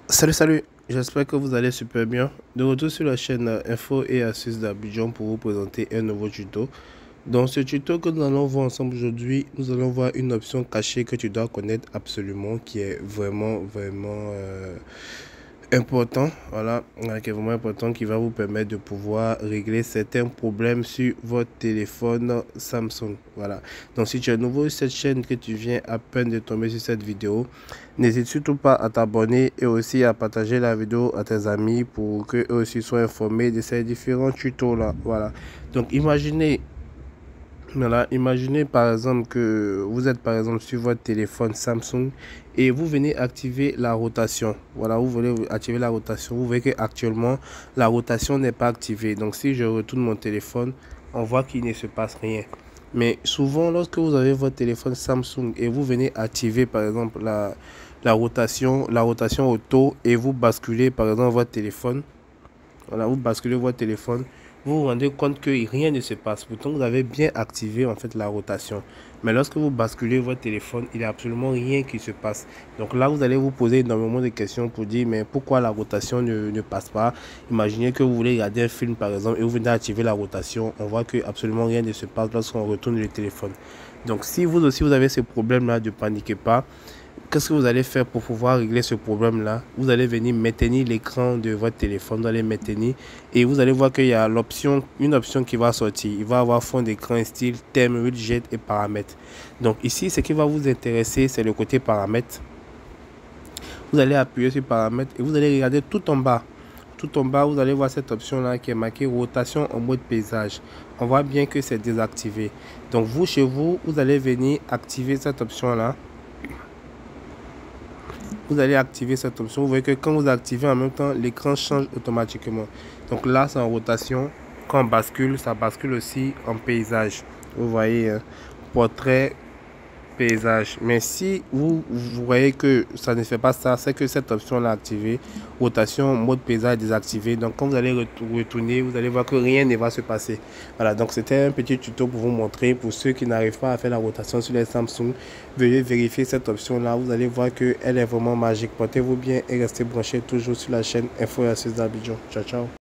Salut, j'espère que vous allez super bien. De retour sur la chaîne Info et Astuces d'Abidjan pour vous présenter un nouveau tuto. Dans ce tuto que nous allons voir ensemble aujourd'hui, nous allons voir une option cachée que tu dois connaître absolument, qui est vraiment important, voilà, qui est vraiment important, qui va vous permettre de pouvoir régler certains problèmes sur votre téléphone Samsung. Voilà, donc si tu es nouveau sur cette chaîne, que tu viens à peine de tomber sur cette vidéo, n'hésite surtout pas à t'abonner et aussi à partager la vidéo à tes amis pour que eux aussi soient informés de ces différents tutos là. Voilà, donc imaginez par exemple que vous êtes par exemple sur votre téléphone Samsung et vous venez activer la rotation. Voilà, vous voulez activer la rotation. Vous voyez que actuellement la rotation n'est pas activée. Donc si je retourne mon téléphone, on voit qu'il ne se passe rien. Mais souvent, lorsque vous avez votre téléphone Samsung et vous venez activer par exemple la rotation auto et vous basculez par exemple votre téléphone, voilà, vous basculez votre téléphone, vous vous rendez compte que rien ne se passe. Pourtant, vous avez bien activé en fait la rotation. Mais lorsque vous basculez votre téléphone, il n'y a absolument rien qui se passe. Donc là, vous allez vous poser énormément de questions pour dire, mais pourquoi la rotation ne passe pas? Imaginez que vous voulez regarder un film par exemple et vous venez activer la rotation. On voit que absolument rien ne se passe lorsqu'on retourne le téléphone. Donc si vous aussi vous avez ce problème-là, ne paniquez pas. Qu'est-ce que vous allez faire pour pouvoir régler ce problème-là? Vous allez venir maintenir l'écran de votre téléphone, vous allez maintenir et vous allez voir qu'il y a une option qui va sortir. Il va avoir fond d'écran, style, thème, widget et paramètres. Donc ici, ce qui va vous intéresser, c'est le côté paramètres. Vous allez appuyer sur paramètres et vous allez regarder tout en bas. Tout en bas, vous allez voir cette option-là qui est marquée rotation en mode paysage. On voit bien que c'est désactivé. Donc vous, chez vous, vous allez venir activer cette option-là. Vous allez activer cette option. Vous voyez que quand vous activez en même temps, l'écran change automatiquement. Donc là, c'est en rotation. Quand on bascule, ça bascule aussi en paysage. Vous voyez, portrait, paysage. Mais si vous voyez que ça ne fait pas ça, c'est que cette option là activée, rotation mode paysage désactivé. Donc quand vous allez retourner, vous allez voir que rien ne va se passer. Voilà, donc c'était un petit tuto pour vous montrer. Pour ceux qui n'arrivent pas à faire la rotation sur les Samsung, veuillez vérifier cette option là. Vous allez voir que elle est vraiment magique. Portez-vous bien et restez branchés toujours sur la chaîne Info et Astuces d'Abidjan. Ciao ciao.